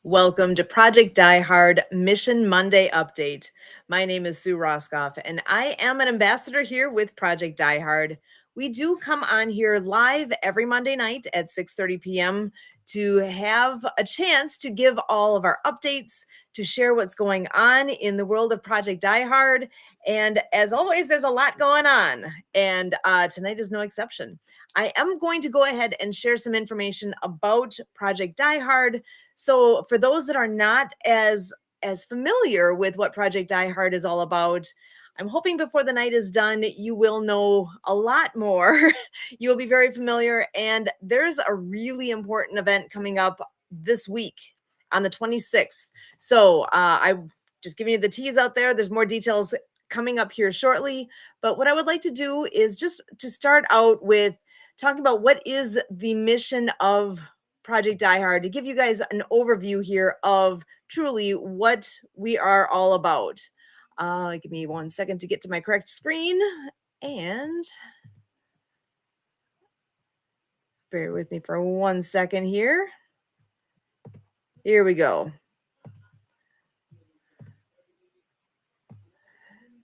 Welcome to Project Die Hard Mission Monday Update. My name is Sue Roscoff, and I am an ambassador here with Project Die Hard. We do come on here live every Monday night at 6:30 p.m. to have a chance to give all of our updates, to share what's going on in the world of Project Die Hard. And as always, there's a lot going on, and tonight is no exception. I am going to go ahead and share some information about Project Die Hard. So for those that are not as familiar with what Project Die Hard is all about, I'm hoping before the night is done, you will know a lot more. You'll be very familiar. And there's a really important event coming up this week on the 26th. So I'm just giving you the tease out there. There's more details coming up here shortly. But what I would like to do is just to start out with talking about what is the mission of Project Die Hard, to give you guys an overview here of truly what we are all about. Give me 1 second to get to my correct screen, and bear with me for 1 second here. Here we go.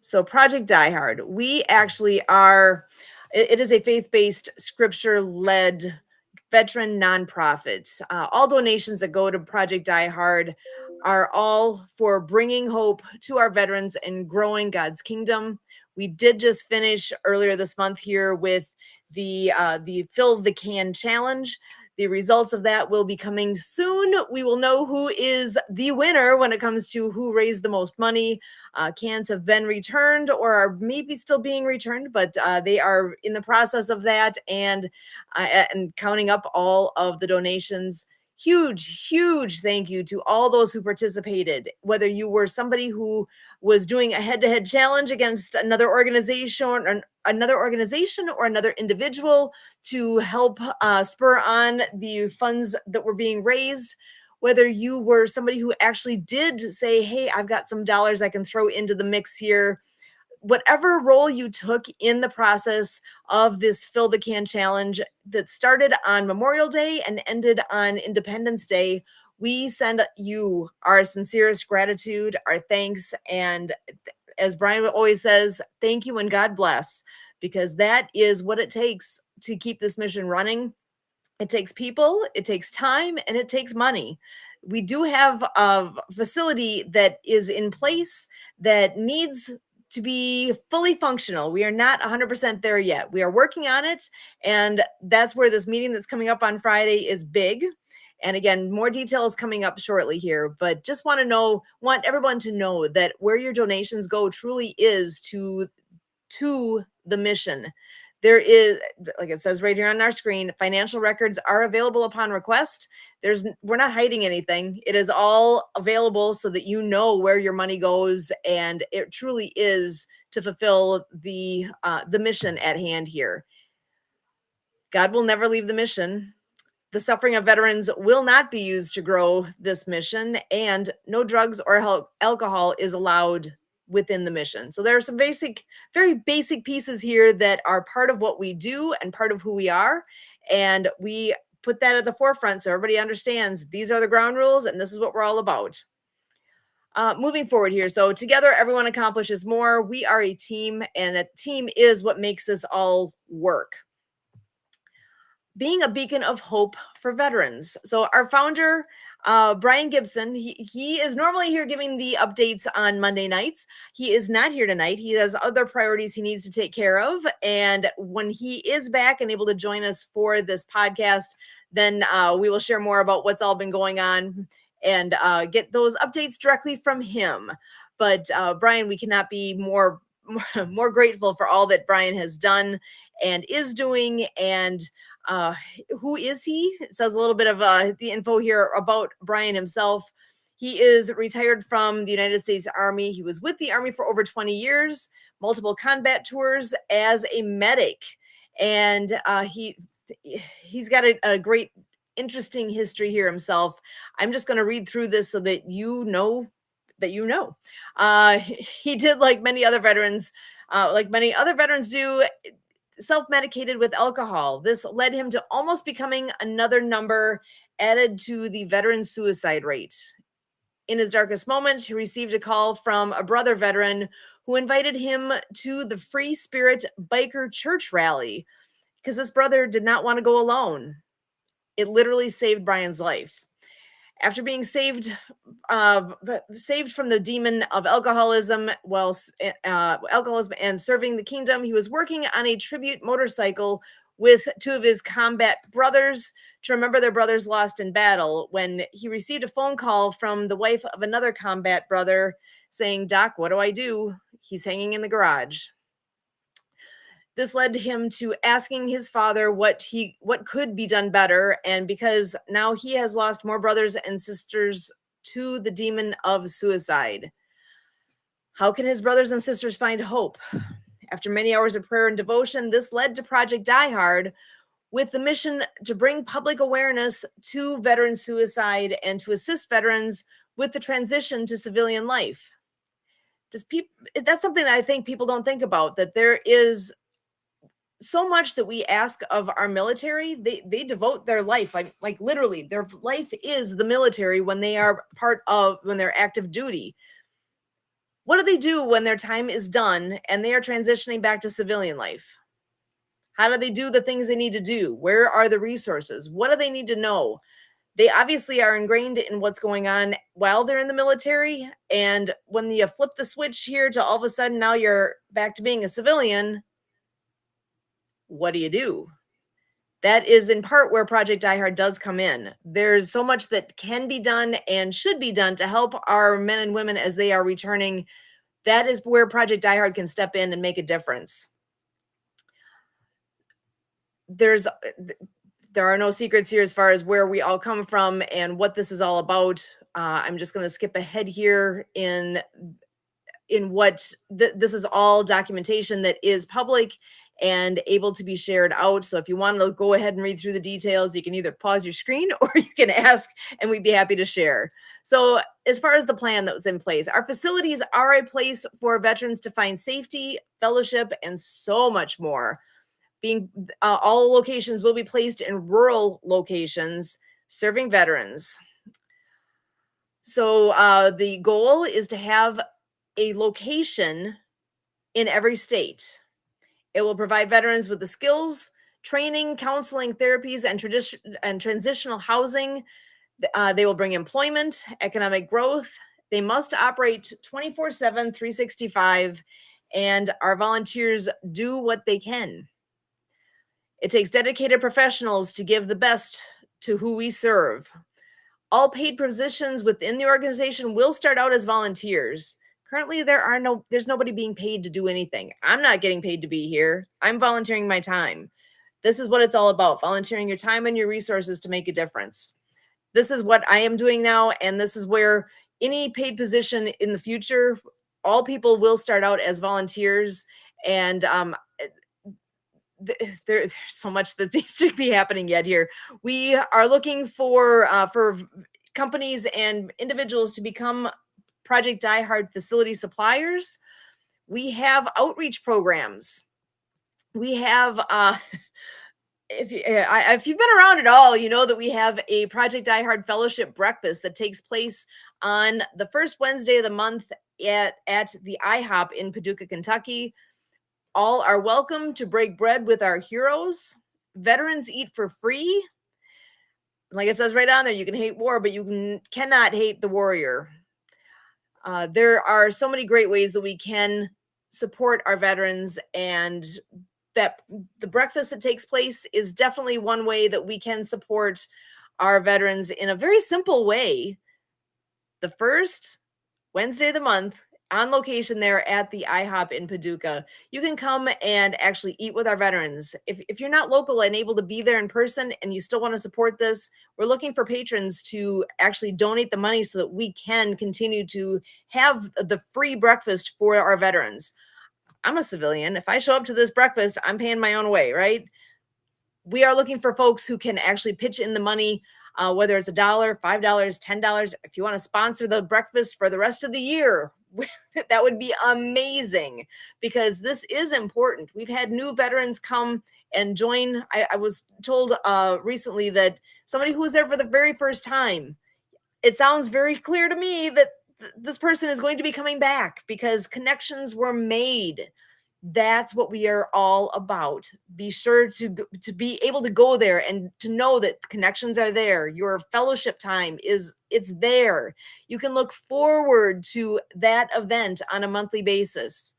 So Project Die Hard, we actually are, it is a faith-based, scripture-led veteran nonprofit. All donations that go to Project Die Hard are all for bringing hope to our veterans and growing God's kingdom. We did just finish earlier this month here with the Fill the Can Challenge. The results of that will be coming soon. We will know who is the winner when it comes to who raised the most money. Cans have been returned or are maybe still being returned, but they are in the process of that and counting up all of the donations. Huge thank you to all those who participated, whether you were somebody who was doing a head-to-head challenge against another organization or another individual to help spur on the funds that were being raised, whether you were somebody who actually did say, hey, I've got some dollars I can throw into the mix here. Whatever role you took in the process of this Fill the Can Challenge that started on Memorial Day and ended on Independence Day, we send you our sincerest gratitude, our thanks, and as Brian always says, thank you and God bless, because that is what it takes to keep this mission running. It takes people, it takes time, and it takes money. We do have a facility that is in place that needs to be fully functional. We are not 100% there yet. We are working on it, and that's where this meeting that's coming up on Friday is big. And again, more details coming up shortly here, but just want everyone to know that where your donations go truly is to the mission. There is, like it says right here on our screen, financial records are available upon request. We're not hiding anything. It is all available so that you know where your money goes, and it truly is to fulfill the mission at hand here. God will never leave the mission. The suffering of veterans will not be used to grow this mission, and no drugs or alcohol is allowed within the mission. So there are some very basic pieces here that are part of what we do and part of who we are. And we put that at the forefront so everybody understands these are the ground rules and this is what we're all about. Moving forward here. So together, everyone accomplishes more. We are a team, and a team is what makes this all work. Being a beacon of hope for veterans. So our founder, Brian Gibson, he is normally here giving the updates on Monday nights. He is not here tonight. He has other priorities he needs to take care of. And when he is back and able to join us for this podcast, then we will share more about what's all been going on and get those updates directly from him. But Brian, we cannot be more grateful for all that Brian has done and is doing. And who is he? It says a little bit of the info here about Brian himself. He is retired from the United States Army. He was with the Army for over 20 years, multiple combat tours as a medic. And he's got a great, interesting history here himself. I'm just going to read through this so that you know. He did, like many other veterans do, self-medicated with alcohol. This led him to almost becoming another number added to the veteran suicide rate. In his darkest moment, he received a call from a brother veteran who invited him to the Free Spirit Biker Church rally because this brother did not want to go alone. It literally saved Brian's life. After being saved from the demon of alcoholism, alcoholism and serving the kingdom, he was working on a tribute motorcycle with two of his combat brothers to remember their brothers lost in battle when he received a phone call from the wife of another combat brother saying, "Doc, what do I do? He's hanging in the garage." This led him to asking his father what could be done better, and because now he has lost more brothers and sisters to the demon of suicide. How can his brothers and sisters find hope? After many hours of prayer and devotion, this led to Project Die Hard, with the mission to bring public awareness to veteran suicide and to assist veterans with the transition to civilian life. That's something that I think people don't think about, that there is so much that we ask of our military. They devote their life, like literally their life is the military when they're active duty. What do they do when their time is done and they are transitioning back to civilian life? How do they do the things they need to do? Where are the resources? What do they need to know? They obviously are ingrained in what's going on while they're in the military. And when you flip the switch here to all of a sudden now you're back to being a civilian, what do you do? That is in part where Project Die Hard does come in. There's so much that can be done and should be done to help our men and women as they are returning. That is where Project Die Hard can step in and make a difference. There are no secrets here as far as where we all come from and what this is all about. I'm just going to skip ahead here in what this is all documentation that is public and able to be shared out. So if you want to go ahead and read through the details, you can either pause your screen or you can ask and we'd be happy to share. So as far as the plan that was in place, our facilities are a place for veterans to find safety, fellowship, and so much more. All locations will be placed in rural locations serving veterans. So the goal is to have a location in every state. It will provide veterans with the skills, training, counseling, therapies, and transitional housing. They will bring employment, economic growth. They must operate 24/7, 365, and our volunteers do what they can. It takes dedicated professionals to give the best to who we serve. All paid positions within the organization will start out as volunteers. Currently, there's nobody being paid to do anything. I'm not getting paid to be here. I'm volunteering my time. This is what it's all about, volunteering your time and your resources to make a difference. This is what I am doing now, and this is where any paid position in the future, all people will start out as volunteers, and there's so much that needs to be happening yet here. We are looking for companies and individuals to become Project Die Hard facility suppliers. We have outreach programs. We have, if you've been around at all, you know that we have a Project Die Hard fellowship breakfast that takes place on the first Wednesday of the month at the IHOP in Paducah, Kentucky. All are welcome to break bread with our heroes. Veterans eat for free. Like it says right on there, you can hate war, but you cannot hate the warrior. There are so many great ways that we can support our veterans, and that the breakfast that takes place is definitely one way that we can support our veterans in a very simple way. The first Wednesday of the month, on location there at the IHOP in Paducah, you can come and actually eat with our veterans. If you're not local and able to be there in person and you still want to support this, we're looking for patrons to actually donate the money so that we can continue to have the free breakfast for our veterans. I'm a civilian. If I show up to this breakfast, I'm paying my own way, right? We are looking for folks who can actually pitch in the money, whether it's $1, $5, $10. If you want to sponsor the breakfast for the rest of the year, that would be amazing, because this is important. We've had new veterans come and join. I was told recently that somebody who was there for the very first time, it sounds very clear to me that this person is going to be coming back because connections were made. That's what we are all about. Be sure to be able to go there and to know that connections are there. Your fellowship time it's there. You can look forward to that event on a monthly basis.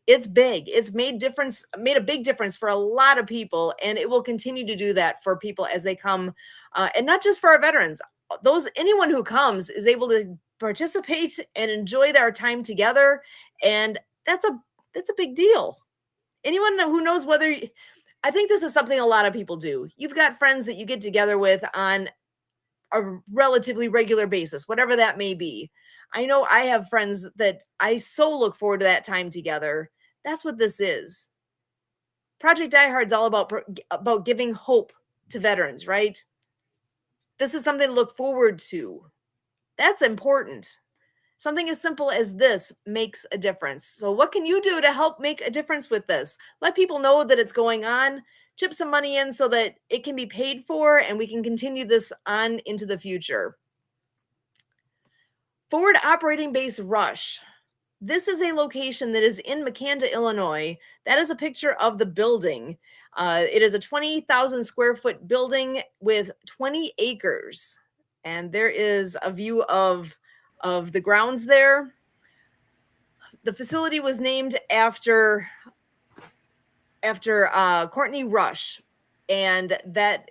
It's big. It's made a big difference for a lot of people, and it will continue to do that for people as they come, and not just for our veterans. Those anyone who comes is able to participate and enjoy their time together, and that's a big deal. Anyone who knows I think this is something a lot of people do. You've got friends that you get together with on a relatively regular basis, whatever that may be. I know I have friends that I so look forward to that time together. That's what this is. Project Die Hard is all about giving hope to veterans, right? This is something to look forward to. That's important. Something as simple as this makes a difference. So, what can you do to help make a difference with this? Let people know that it's going on. Chip some money in so that it can be paid for and we can continue this on into the future. Forward Operating Base Rush. This is a location that is in Makanda, Illinois. That is a picture of the building. It is a 20,000 square foot building with 20 acres. And there is a view of the grounds there. The facility was named after Courtney Rush, and that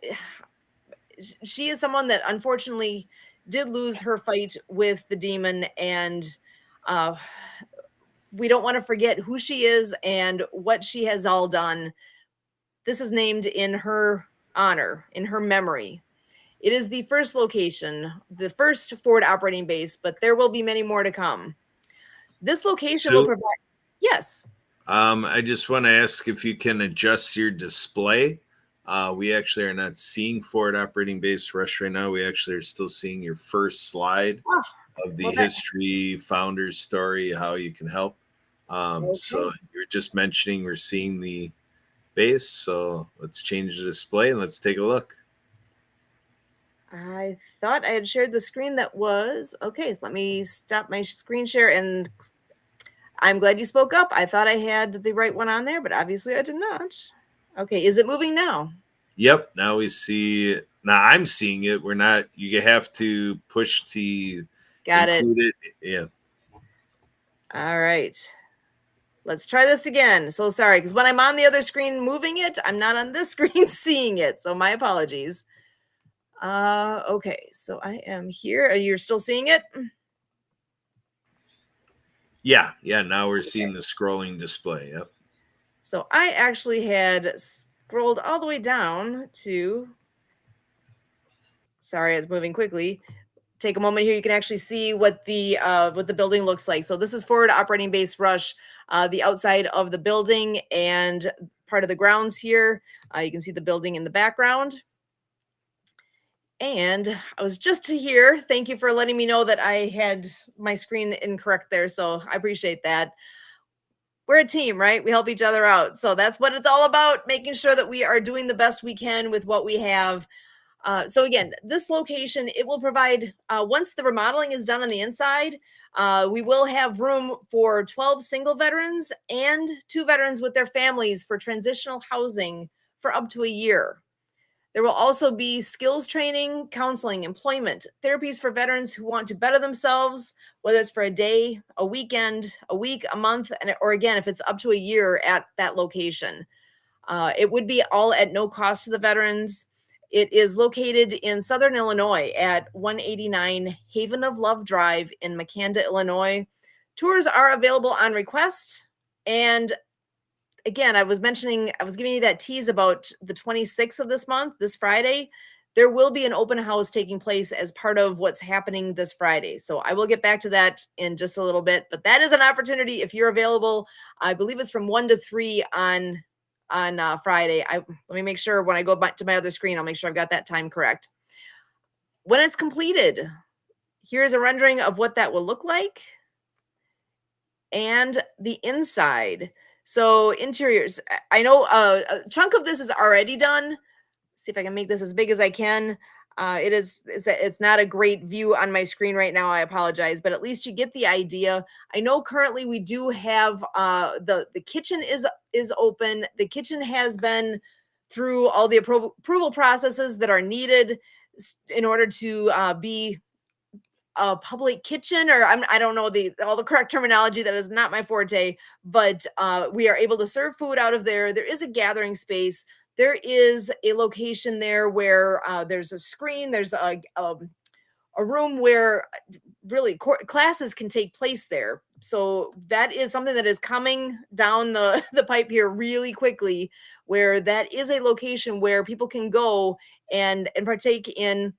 she is someone that unfortunately did lose her fight with the demon, and we don't want to forget who she is and what she has all done. This is named in her honor, in her memory. It is the first location, the first forward operating base, but there will be many more to come. This location will provide, yes. I just want to ask if you can adjust your display. We actually are not seeing forward operating base rush right now. We actually are still seeing your first slide of the history, founder's story, how you can help. So you're just mentioning we're seeing the base. So let's change the display and let's take a look. I thought I had shared the screen that was okay. Let me stop my screen share, and I'm glad you spoke up. I thought I had the right one on there, but obviously I did not. Okay, is it moving now? Yep. Now we see. Now I'm seeing it. We're not. You have to push to include it. Yeah. All right. Let's try this again. So sorry, because when I'm on the other screen moving it, I'm not on this screen seeing it. So my apologies. Okay, so I am here. You're still seeing it? Yeah. Now we're seeing the scrolling display. Yep. So I actually had scrolled all the way down to. Sorry, it's moving quickly. Take a moment here. You can actually see what the building looks like. So this is forward operating base rush, the outside of the building and part of the grounds here. You can see the building in the background. And I was just here. Thank you for letting me know that I had my screen incorrect there. So I appreciate that. We're a team, right? We help each other out. So that's what it's all about, making sure that we are doing the best we can with what we have. So again, this location, it will provide, once the remodeling is done on the inside, we will have room for 12 single veterans and 2 veterans with their families for transitional housing for up to a year. There will also be skills training, counseling, employment, therapies for veterans who want to better themselves, whether it's for a day, a weekend, a week, a month, or again, if it's up to a year at that location. It would be all at no cost to the veterans. It is located in Southern Illinois at 189 Haven of Love Drive in Makanda, Illinois. Tours are available on request. And again, I was giving you that tease about the 26th of this month, this Friday. There will be an open house taking place as part of what's happening this Friday. So I will get back to that in just a little bit. But that is an opportunity if you're available. I believe it's from 1 to 3 on Friday. Let me make sure when I go back to my other screen, I'll make sure I've got that time correct. When it's completed, here's a rendering of what that will look like and the inside. So interiors, I know a chunk of this is already done. See if I can make this as big as I can. It's not a great view on my screen right now. I apologize, but at least you get the idea. I know currently we do have the kitchen is open. The kitchen has been through all the approval processes that are needed in order to be a public kitchen, or I don't know all the correct terminology. That is not my forte, but we are able to serve food out of there. There is a gathering space. There is a location there where there's a screen. There's a room where really classes can take place there. So that is something that is coming down the pipe here really quickly, where that is a location where people can go and partake in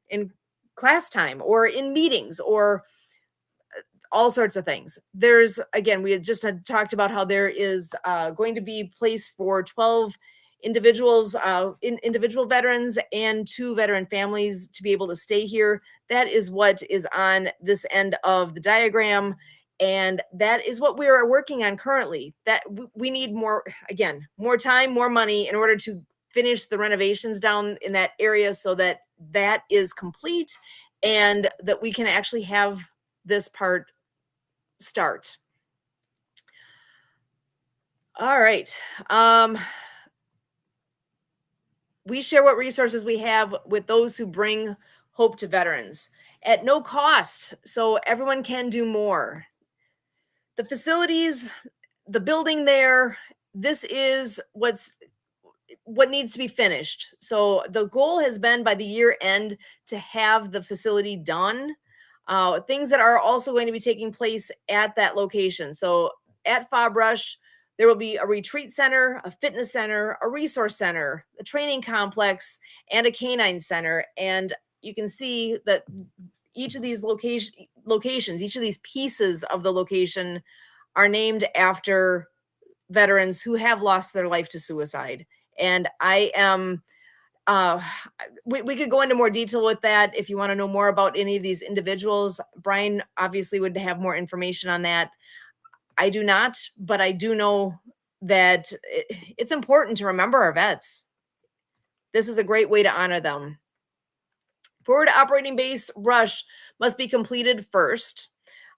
class time or in meetings or all sorts of things. There's, again, we had talked about how there is going to be place for 12 individuals, individual veterans and 2 veteran families to be able to stay here. That is what is on this end of the diagram. And that is what we are working on currently. That we need more, again, more time, more money in order to finish the renovations down in that area so that that is complete and that we can actually have this part start. All right. We share what resources we have with those who bring hope to veterans at no cost, so everyone can do more. The facilities, the building there, this is what needs to be finished. So the goal has been by the year end to have the facility done. Things that are also going to be taking place at that location. So at Fob Rush, there will be a retreat center, a fitness center, a resource center, a training complex, and a canine center. And you can see that each of these locations, each of these pieces of the location are named after veterans who have lost their life to suicide. And I am we could go into more detail with that if you want to know more about any of these individuals. Brian obviously would have more information on that. I do not, but I do know that it's important to remember our vets. This is a great way to honor them. Forward operating base Rush must be completed first.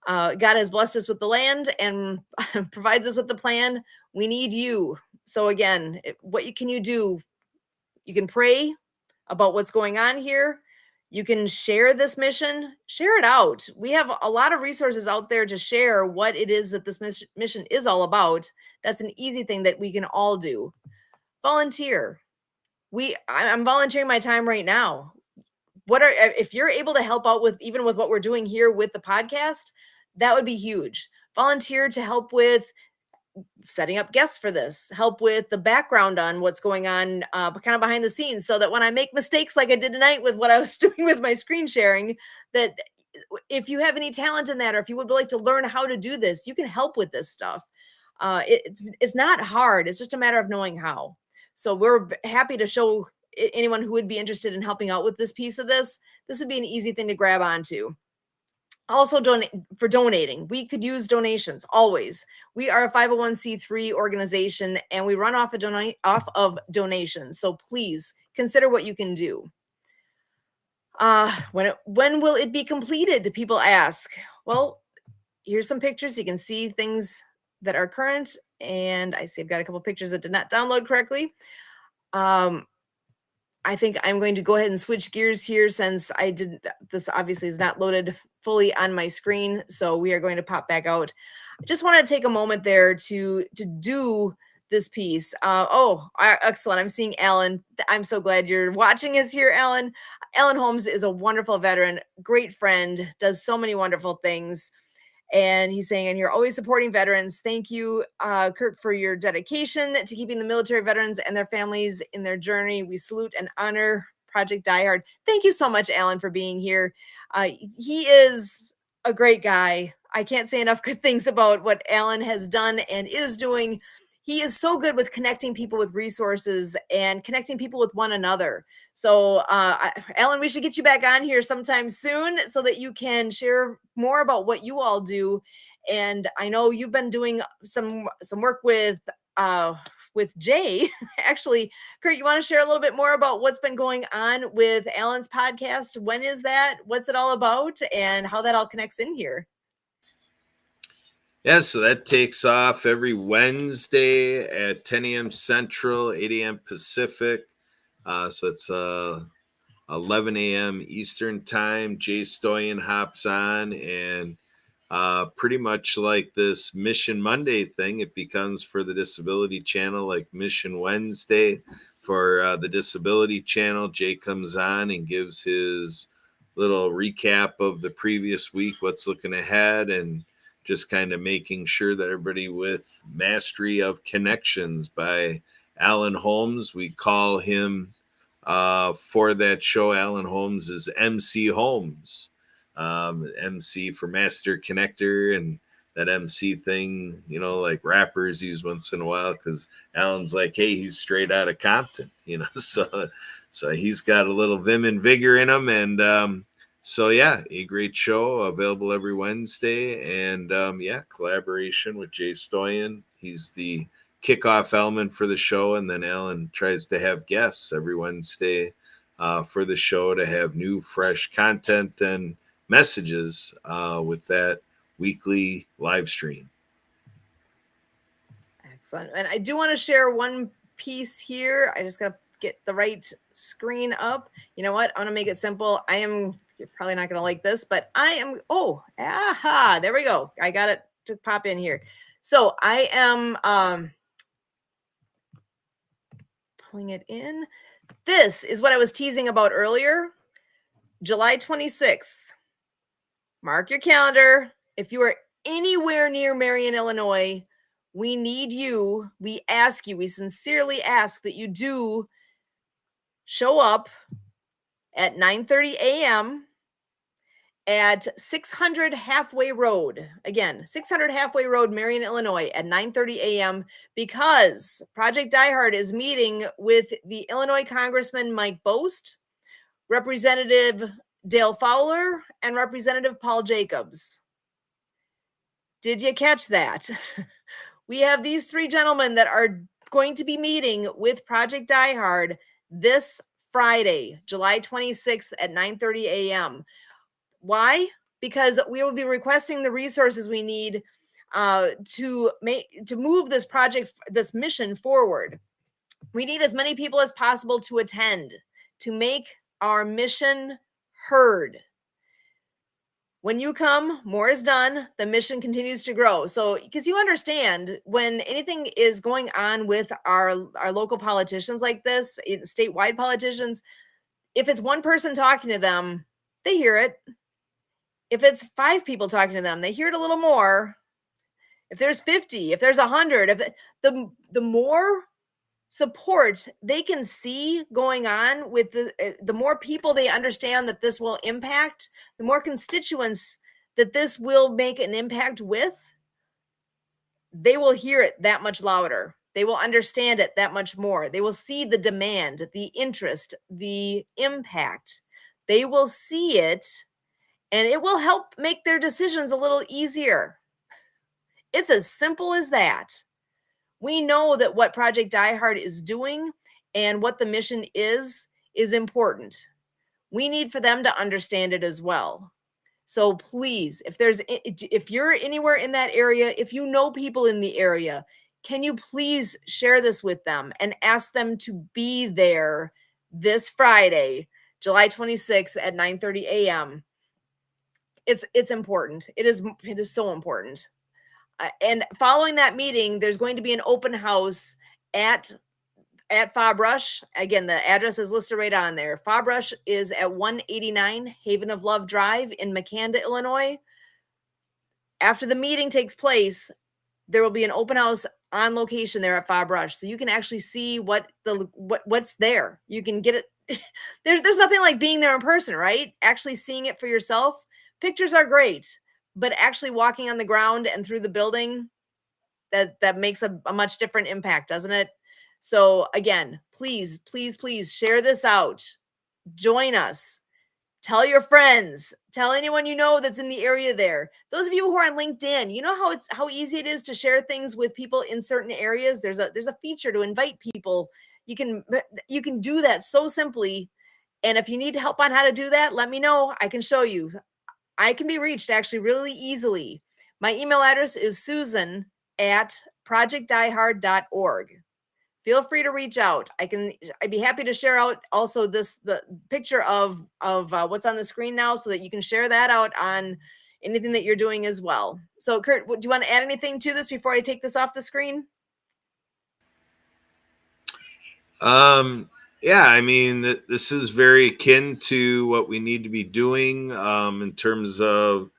God has blessed us with the land and provides us with the plan. We need you. So again, can you do? You can pray about what's going on here. You can share this mission, share it out. We have a lot of resources out there to share what it is that this mission is all about. That's an easy thing that we can all do. Volunteer. I'm volunteering my time right now. If you're able to help out with even with what we're doing here with the podcast, that would be huge. Volunteer to help with setting up guests for this, help with the background on what's going on kind of behind the scenes, so that when I make mistakes like I did tonight with what I was doing with my screen sharing, that if you have any talent in that, or if you would like to learn how to do this, you can help with this stuff. It's not hard. It's just a matter of knowing how. So we're happy to show anyone who would be interested in helping out with this piece of this. This would be an easy thing to grab onto. Also, donating. We could use donations always. We are a 501c3 organization and we run off of donations. So please consider what you can do. When will it be completed? People ask. Well, here's some pictures. You can see things that are current, and I see I've got a couple pictures that did not download correctly. I think I'm going to go ahead and switch gears here since this obviously is not loaded fully on my screen. So we are going to pop back out. I just want to take a moment there to do this piece. Excellent. I'm seeing Alan. I'm so glad you're watching us here, Alan. Alan Holmes is a wonderful veteran, great friend, does so many wonderful things. And he's saying in here, always supporting veterans. Thank you, Kurt, for your dedication to keeping the military veterans and their families in their journey. We salute and honor Project Die Hard. Thank you so much, Alan, for being here. He is a great guy. I can't say enough good things about what Alan has done and is doing. He is so good with connecting people with resources and connecting people with one another. So, Alan, we should get you back on here sometime soon so that you can share more about what you all do. And I know you've been doing some work with with Jay. Actually, Kurt, you want to share a little bit more about what's been going on with Alan's podcast? When is that? What's it all about? And how that all connects in here? Yeah, so that takes off every Wednesday at 10 a.m. Central, 8 a.m. Pacific. So it's 11 a.m. Eastern time. Jay Stoyan hops on, and pretty much like this Mission Monday thing, it becomes for the Disability Channel like Mission Wednesday. For the Disability Channel, Jay comes on and gives his little recap of the previous week, what's looking ahead, and just kind of making sure that everybody with Mastery of Connections by Alan Holmes, we call him for that show, Alan Holmes is MC Holmes, MC for Master Connector, and that MC thing, like rappers use once in a while, because Alan's like, hey, he's straight out of Compton, so he's got a little vim and vigor in him, and so yeah, a great show available every Wednesday, and collaboration with Jay Stoyan. He's the kickoff element for the show, and then Alan tries to have guests every Wednesday for the show to have new, fresh content and messages with that weekly live stream. Excellent. And I do want to share one piece here. I just got to get the right screen up. You know what? I'm going to make it simple. You're probably not going to like this, but there we go. I got it to pop in here. So I am pulling it in. This is what I was teasing about earlier. July 26th. Mark your calendar. If you are anywhere near Marion, Illinois, we need you. We sincerely ask that you do show up at 9:30 a.m. at 600 Halfway Road. Again, 600 Halfway Road, Marion, Illinois at 9:30 a.m. because Project Die Hard is meeting with the Illinois Congressman Mike Bost, Representative Dale Fowler, and Representative Paul Jacobs. Did you catch that? We have these three gentlemen that are going to be meeting with Project Die Hard this Friday, July 26th at 9:30 a.m. Why? Because we will be requesting the resources we need to move this project, this mission forward. We need as many people as possible to attend to make our mission heard. When you come, more is done. The mission continues to grow. So, because you understand, when anything is going on with our local politicians like this, statewide politicians, if it's one person talking to them, they hear it. If it's 5 people talking to them, they hear it a little more. If there's 50, if there's 100, if the more support they can see going on with the more people they understand that this will impact, the more constituents that this will make an impact with, they will hear it that much louder. They will understand it that much more. They will see the demand, the interest, the impact. They will see it, and it will help make their decisions a little easier. It's as simple as that. We know that what Project Die Hard is doing and what the mission is important. We need for them to understand it as well. So please, if you're anywhere in that area, if you know people in the area, can you please share this with them and ask them to be there this Friday, July 26th at 9:30 a.m. It's important. It is so important. And following that meeting, there's going to be an open house at Fabrush. Again, the address is listed right on there. Fabrush is at 189 Haven of Love Drive in McCanda, Illinois. After the meeting takes place, there will be an open house on location there at Fabrush, so you can actually see what's there. You can get it. There's nothing like being there in person, right? Actually seeing it for yourself. Pictures are great, but actually walking on the ground and through the building, that makes a much different impact, doesn't it? So again, please share this out. Join us. Tell your friends, tell anyone you know that's in the area there. Those of you who are on LinkedIn, you know how easy it is to share things with people in certain areas. There's a feature to invite people. You can do that so simply. And if you need help on how to do that, let me know. I can show you. I can be reached actually really easily. My email address is susan@projectdiehard.org. Feel free to reach out. I'd be happy to share out also the picture of what's on the screen now, so that you can share that out on anything that you're doing as well. So Kurt, do you want to add anything to this before I take this off the screen? Yeah, I mean, this is very akin to what we need to be doing in terms of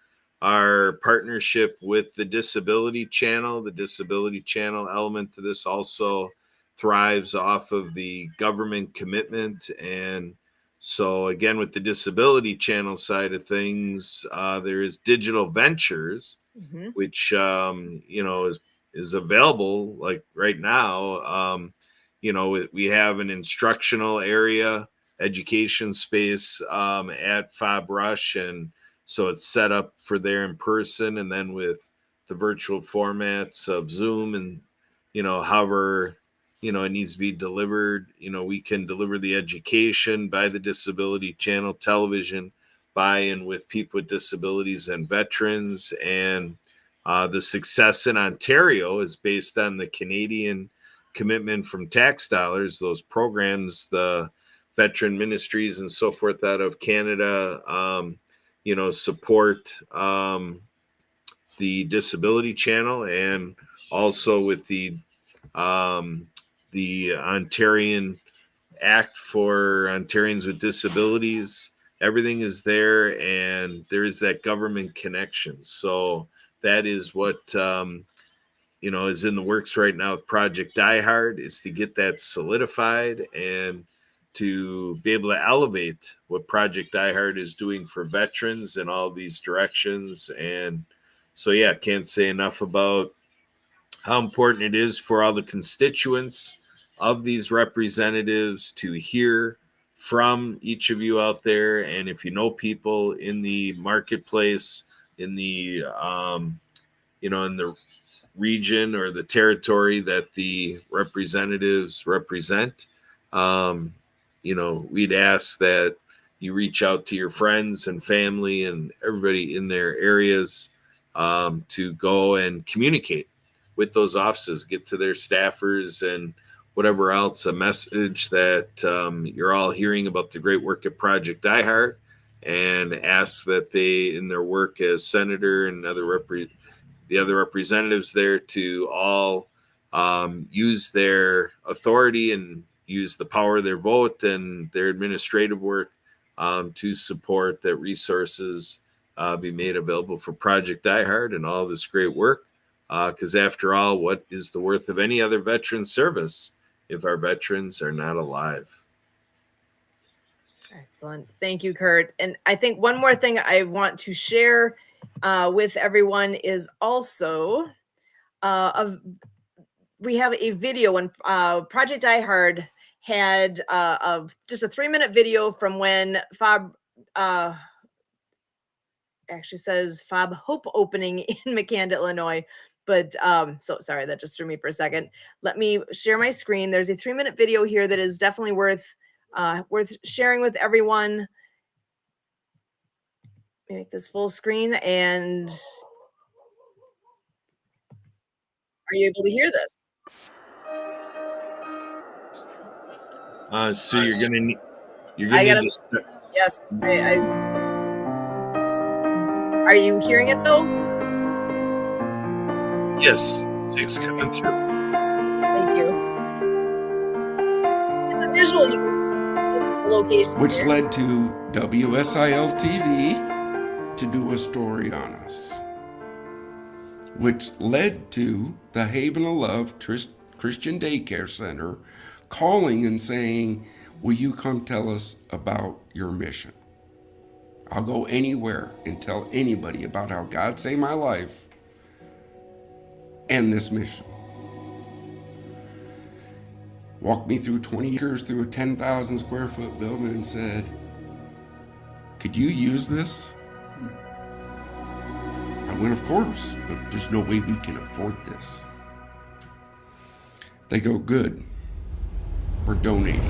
our partnership with the Disability Channel. The Disability Channel element to this also thrives off of the government commitment. And so, again, with the Disability Channel side of things, there is Digital Ventures, which, is available like right now. We have an instructional area, education space at Fob Rush, and so it's set up for there in person, and then with the virtual formats of Zoom, and however it needs to be delivered. We can deliver the education by the Disability Channel television, buy-in with people with disabilities and veterans, and the success in Ontario is based on the Canadian commitment from tax dollars. Those programs, the veteran ministries and so forth out of Canada, support the Disability Channel, and also with the Ontarian Act for Ontarians with Disabilities. Everything is there, and there is that government connection. So that is what is in the works right now with Project Die Hard, is to get that solidified and to be able to elevate what Project Die Hard is doing for veterans in all these directions. And so, yeah, can't say enough about how important it is for all the constituents of these representatives to hear from each of you out there. And if you know people in the marketplace, in the in the region or the territory that the representatives represent, we'd ask that you reach out to your friends and family and everybody in their areas to go and communicate with those offices, get to their staffers and whatever else, a message that you're all hearing about the great work at Project Die Hard, and ask that they, in their work as senator and the other representatives there, to all use their authority and use the power of their vote and their administrative work to support that resources be made available for Project Die Hard and all this great work. Because after all, what is the worth of any other veteran service if our veterans are not alive? Excellent. Thank you, Kurt. And I think one more thing I want to share with everyone is also we have a video when Project Die Hard had of just a 3-minute video from when Fob actually says Fob Hope opening in McCanda, Illinois. But so sorry, that just threw me for a second. Let me share my screen. There's a 3-minute video here that is definitely worth sharing with everyone. Make this full screen, and are you able to hear this? So you're gonna need to. Yes. Are you hearing it though? Yes, it's coming through. Thank you. It's a visual. You can see the location, which here. led to WSIL TV to do a story on us, which led to the Haven of Love Christian Daycare Center calling and saying, will you come tell us about your mission? I'll go anywhere and tell anybody about how God saved my life and this mission. Walked me through 20 acres through a 10,000 square foot building and said, Could you use this? I went, of course, but there's no way we can afford this. They go, good. We're donating.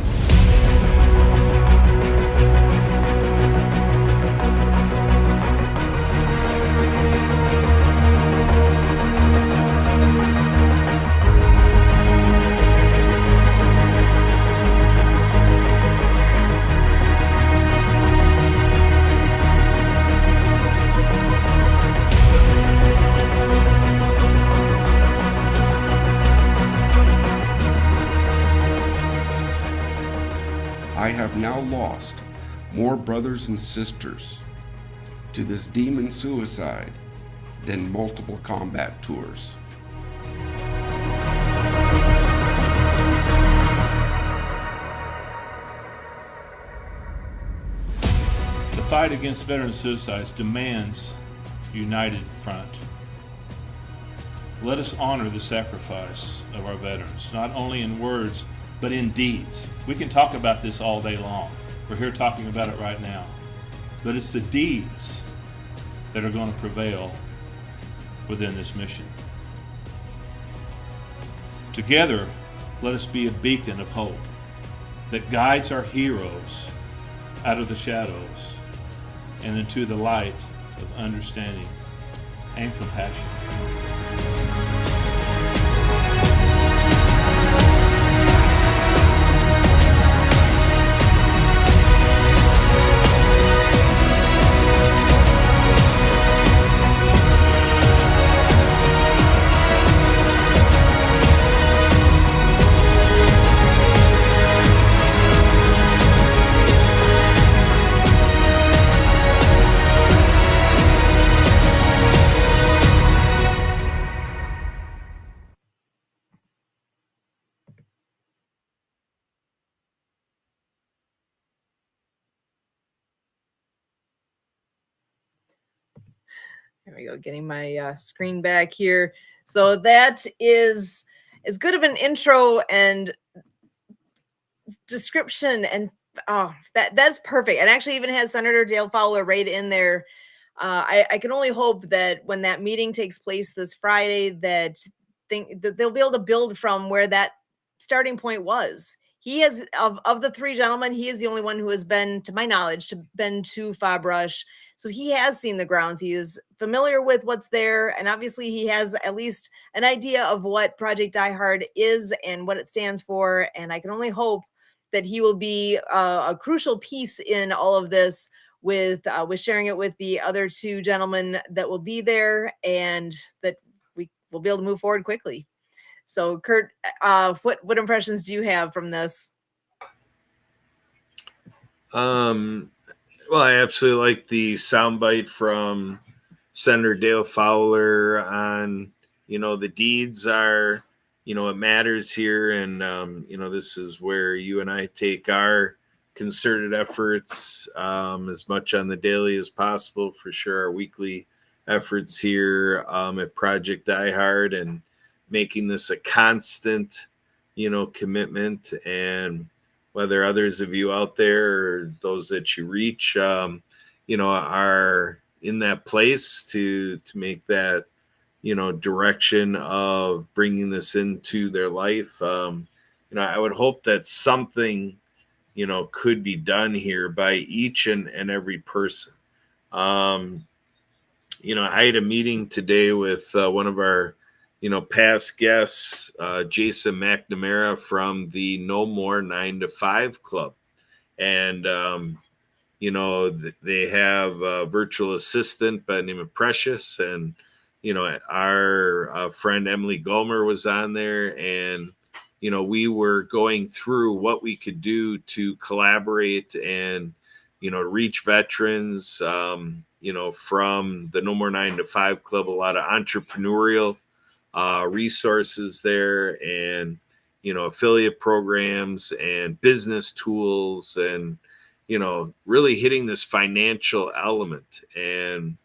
I have now lost more brothers and sisters to this demon suicide than multiple combat tours. The fight against veteran suicides demands a united front. Let us honor the sacrifice of our veterans, not only in words, but in deeds. We can talk about this all day long. We're here talking about it right now. But it's the deeds that are going to prevail within this mission. Together, let us be a beacon of hope that guides our heroes out of the shadows and into the light of understanding and compassion. There we go, getting my screen back here. So that is as good of an intro and description, and that's perfect. And actually even has Senator Dale Fowler right in there. I can only hope that when that meeting takes place this Friday, that they'll be able to build from where that starting point was. He has, of the three gentlemen, he is the only one who has been, to my knowledge, been to Fabrush. So he has seen the grounds. He is familiar with what's there. And obviously he has at least an idea of what Project Die Hard is and what it stands for. And I can only hope that he will be a crucial piece in all of this, with sharing it with the other two gentlemen that will be there, and that we will be able to move forward quickly. So, Kurt, what impressions do you have from this? Well, I absolutely like the soundbite from Senator Dale Fowler on, the deeds are, it matters here. And, this is where you and I take our concerted efforts as much on the daily as possible, for sure, our weekly efforts here at Project Die Hard, and making this a constant, commitment. And whether others of you out there or those that you reach, are in that place to make that, direction of bringing this into their life. I would hope that something, could be done here by each and every person. I had a meeting today with one of our, past guests, Jason McNamara from the No More 9 to 5 Club. And, they have a virtual assistant by the name of Precious. And, our friend Emily Gomer was on there. And, we were going through what we could do to collaborate and, reach veterans, from the No More 9 to 5 Club, a lot of entrepreneurial resources there, and affiliate programs and business tools, and really hitting this financial element. And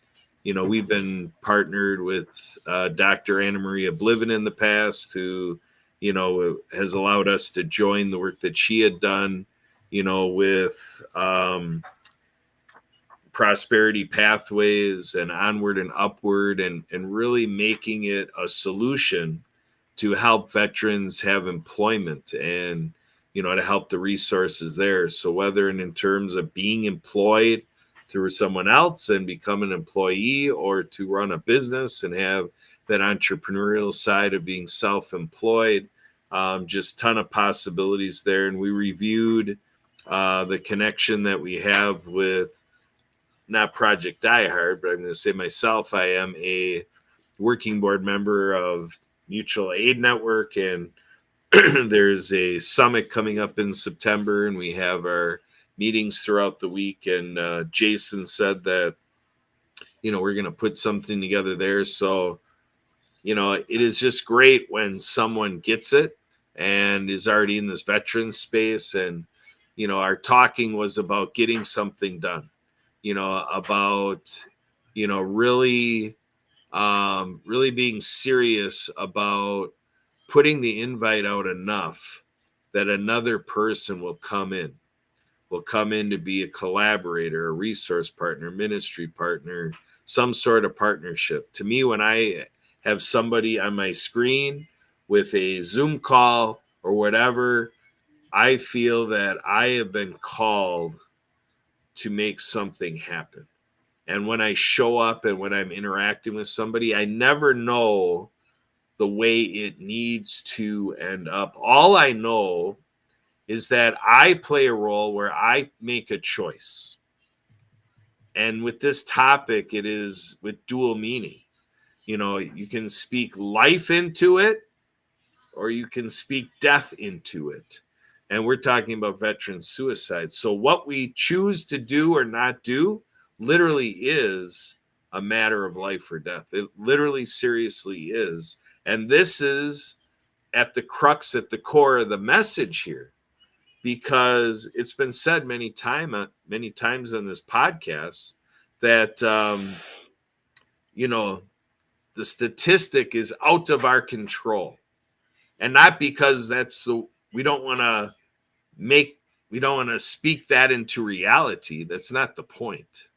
we've been partnered with Dr. Anna Maria Bliven in the past, who has allowed us to join the work that she had done with prosperity pathways and onward and upward, and really making it a solution to help veterans have employment and, to help the resources there. So whether in terms of being employed through someone else and become an employee, or to run a business and have that entrepreneurial side of being self-employed, just ton of possibilities there. And we reviewed the connection that we have with not Project Die Hard, but I'm going to say myself, I am a working board member of Mutual Aid Network, and there's a summit coming up in September, and we have our meetings throughout the week. And Jason said that, we're going to put something together there. So, it is just great when someone gets it and is already in this veteran space. And, our talking was about getting something done, about, really being serious about putting the invite out enough that another person will come in to be a collaborator, a resource partner, ministry partner, some sort of partnership. To me, when I have somebody on my screen with a Zoom call or whatever, I feel that I have been called to make something happen. And when I show up and when I'm interacting with somebody, I never know the way it needs to end up. All I know is that I play a role where I make a choice. And with this topic, it is with dual meaning. You can speak life into it, or you can speak death into it. And we're talking about veteran suicide. So what we choose to do or not do literally is a matter of life or death. It literally seriously is. And this is at the crux, at the core of the message here, because it's been said many times on this podcast that, the statistic is out of our control. And not because we don't want to speak that into reality. That's not the point.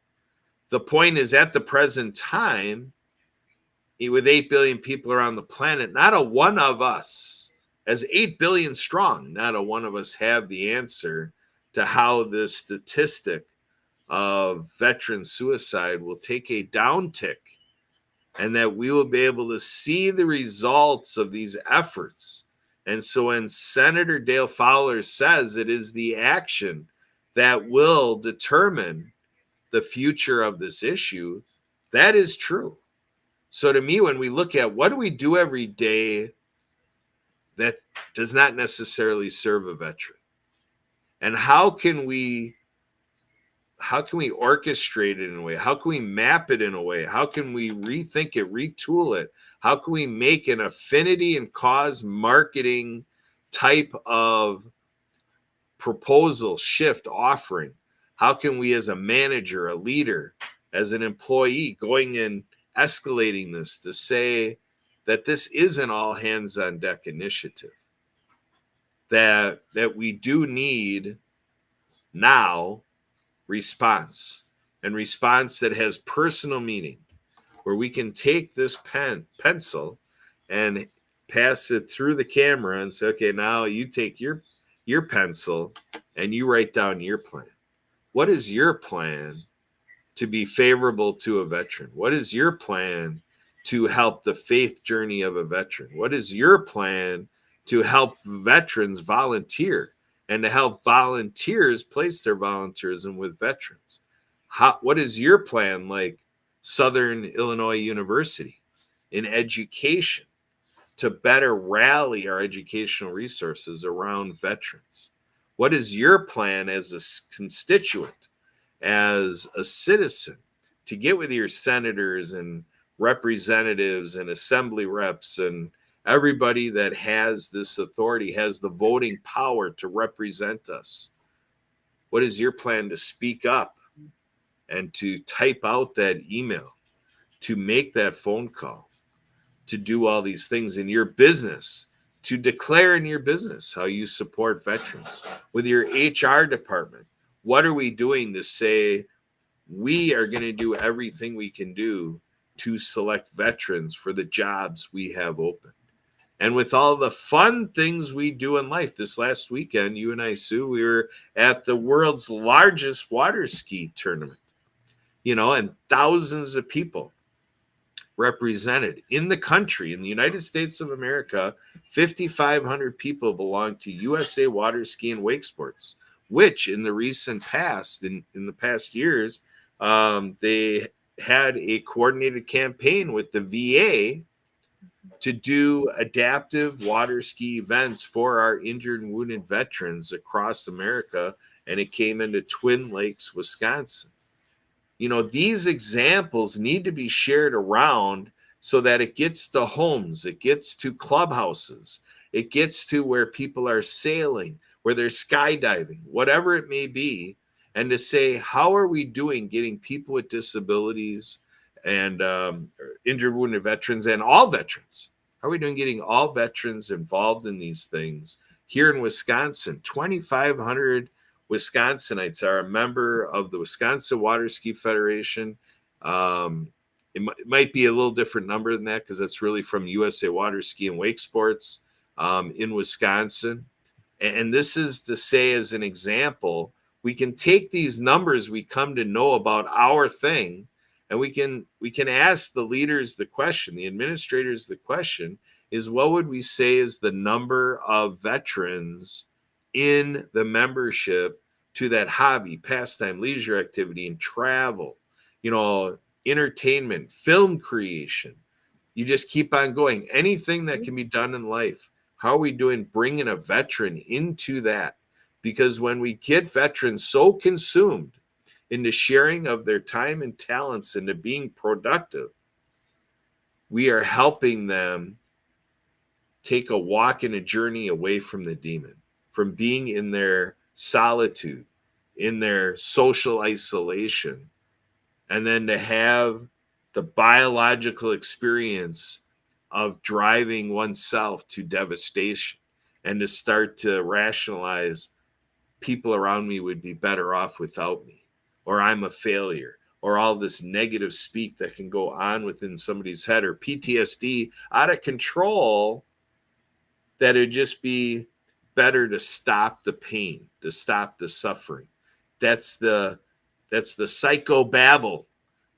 The point is, at the present time, with 8 billion people around the planet, not a one of us, as 8 billion strong, not a one of us have the answer to how this statistic of veteran suicide will take a downtick, and that we will be able to see the results of these efforts. And so when Senator Dale Fowler says it is the action that will determine the future of this issue, that is true. So to me, when we look at what do we do every day that does not necessarily serve a veteran, and how can we orchestrate it in a way? How can we map it in a way? How can we rethink it, retool it? How can we make an affinity and cause marketing type of proposal, shift, offering? How can we, as a manager, a leader, as an employee, going and escalating this to say that this is an all hands on deck initiative, that we do need now response, and response that has personal meaning, where we can take this pencil and pass it through the camera and say, okay, now you take your pencil and you write down your plan. What is your plan to be favorable to a veteran? What is your plan to help the faith journey of a veteran? What is your plan to help veterans volunteer and to help volunteers place their volunteerism with veterans? What is your plan, like Southern Illinois University, in education, to better rally our educational resources around veterans? What is your plan as a constituent, as a citizen, to get with your senators and representatives and assembly reps and everybody that has this authority, has the voting power to represent us? What is your plan to speak up and to type out that email, to make that phone call, to do all these things in your business, to declare in your business how you support veterans? With your HR department, what are we doing to say we are going to do everything we can do to select veterans for the jobs we have open. And with all the fun things we do in life, this last weekend, you and I, Sue, we were at the world's largest water ski tournament, and thousands of people represented in the country, in the United States of America. 5,500 people belong to USA Water Ski and Wake Sports, which in the recent past, in the past years, they had a coordinated campaign with the VA to do adaptive water ski events for our injured and wounded veterans across America. And it came into Twin Lakes, Wisconsin. These examples need to be shared around so that it gets to homes, it gets to clubhouses, it gets to where people are sailing, where they're skydiving, whatever it may be. And to say, how are we doing getting people with disabilities and injured, wounded veterans and all veterans? How are we doing getting all veterans involved in these things? Here in Wisconsin, 2,500 Wisconsinites are a member of the Wisconsin Water Ski Federation. It might be a little different number than that because that's really from USA Water Ski and Wake Sports in Wisconsin. And this is to say, as an example, we can take these numbers we come to know about our thing, and we can ask the leaders the question, the administrators the question, is what would we say is the number of veterans in the membership to that hobby, pastime, leisure activity, and travel, entertainment, film creation. You just keep on going. Anything that can be done in life. How are we doing bringing a veteran into that? Because when we get veterans so consumed into sharing of their time and talents into being productive, we are helping them take a walk and a journey away from the demon, from being in their solitude, in their social isolation, and then to have the biological experience of driving oneself to devastation and to start to rationalize people around me would be better off without me, or I'm a failure, or all this negative speak that can go on within somebody's head, or PTSD out of control, that it'd just be better to stop the pain, to stop the suffering. That's the psychobabble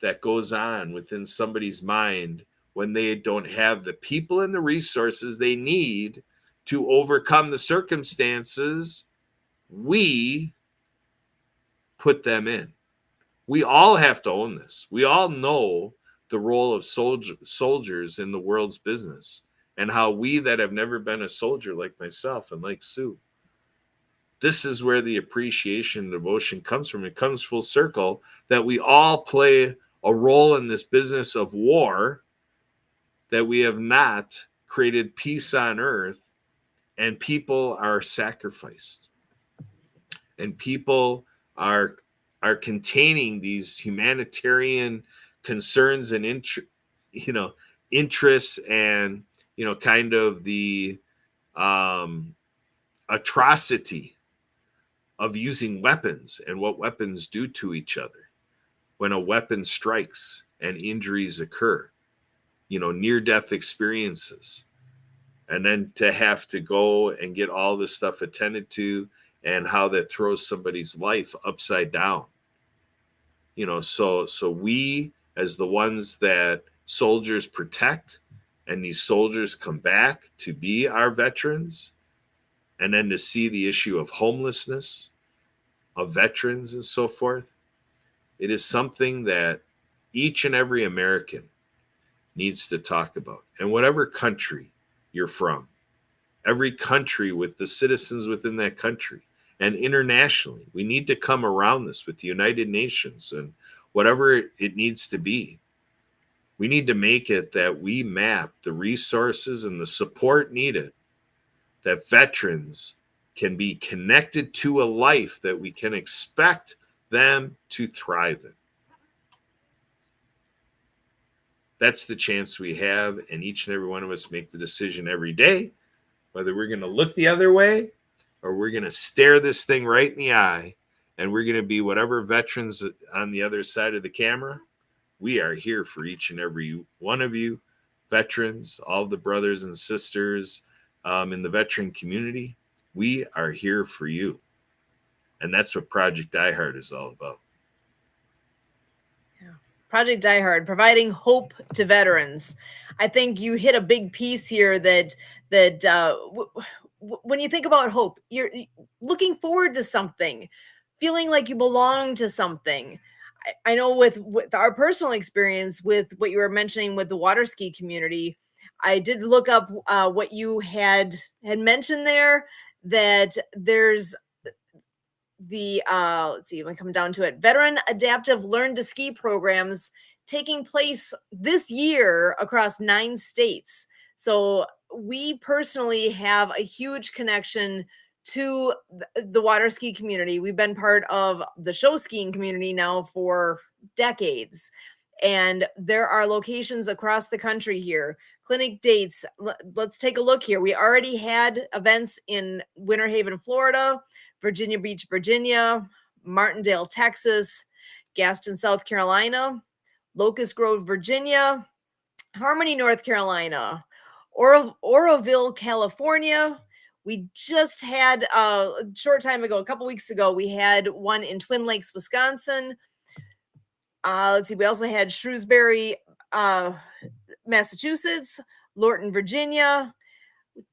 that goes on within somebody's mind when they don't have the people and the resources they need to overcome the circumstances we put them in. We all have to own this. We all know the role of soldiers in the world's business, and how we that have never been a soldier, like myself and like Sue, this is where the appreciation and devotion comes from. It comes full circle that we all play a role in this business of war, that we have not created peace on earth, and people are sacrificed, and people are containing these humanitarian concerns and interests, and kind of the atrocity of using weapons and what weapons do to each other when a weapon strikes and injuries occur, near-death experiences, and then to have to go and get all this stuff attended to, and how that throws somebody's life upside down. So we, as the ones that soldiers protect, and these soldiers come back to be our veterans, and then to see the issue of homelessness of veterans and so forth, it is something that each and every American needs to talk about. And whatever country you're from, every country with the citizens within that country, and internationally, we need to come around this with the United Nations and whatever it needs to be. We need to make it that we map the resources and the support needed, that veterans can be connected to a life that we can expect them to thrive in. That's the chance we have, and each and every one of us make the decision every day, whether we're going to look the other way or we're going to stare this thing right in the eye And we're going to be whatever veterans on the other side of the camera. We are here for each and every one of you, veterans, all the brothers and sisters in the veteran community. We are here for you. And that's what Project Die Hard is all about. Project Die Hard, providing hope to veterans. I think you hit a big piece here that when you think about hope, you're looking forward to something, feeling like you belong to something. I know with our personal experience with what you were mentioning with the water ski community, I did look up what you had mentioned there, that there's the let's see, when come down to it, veteran adaptive learn to ski programs taking place this year across 9 states. So we personally have a huge connection to the water ski community. We've been part of the show skiing community now for decades, and there are locations across the country here. Clinic dates, let's take a look here. We already had events in Winter Haven, Florida, Virginia Beach, Virginia, Martindale, Texas, Gaston, South Carolina, Locust Grove, Virginia, Harmony, North Carolina, Oroville, California. We just had a short time ago, a couple weeks ago, we had one in Twin Lakes, Wisconsin. Let's see, we also had Shrewsbury, Massachusetts, Lorton, Virginia,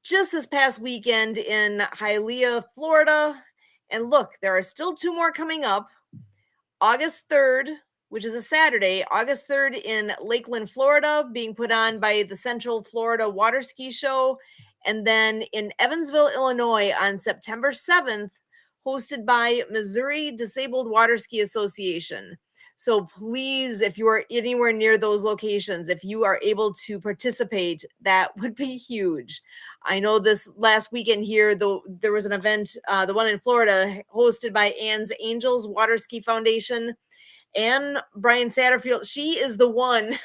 just this past weekend in Hialeah, Florida. And look, there are still 2 more coming up. August 3rd, which is a Saturday, August 3rd in Lakeland, Florida, being put on by the Central Florida Water Ski Show. And then in Evansville, Illinois on September 7th, hosted by Missouri Disabled Water Ski Association. So please, if you are anywhere near those locations, if you are able to participate, that would be huge. I know this last weekend here, there was an event, the one in Florida, hosted by Ann's Angels Water Ski Foundation. Ann Brian Satterfield, she is the one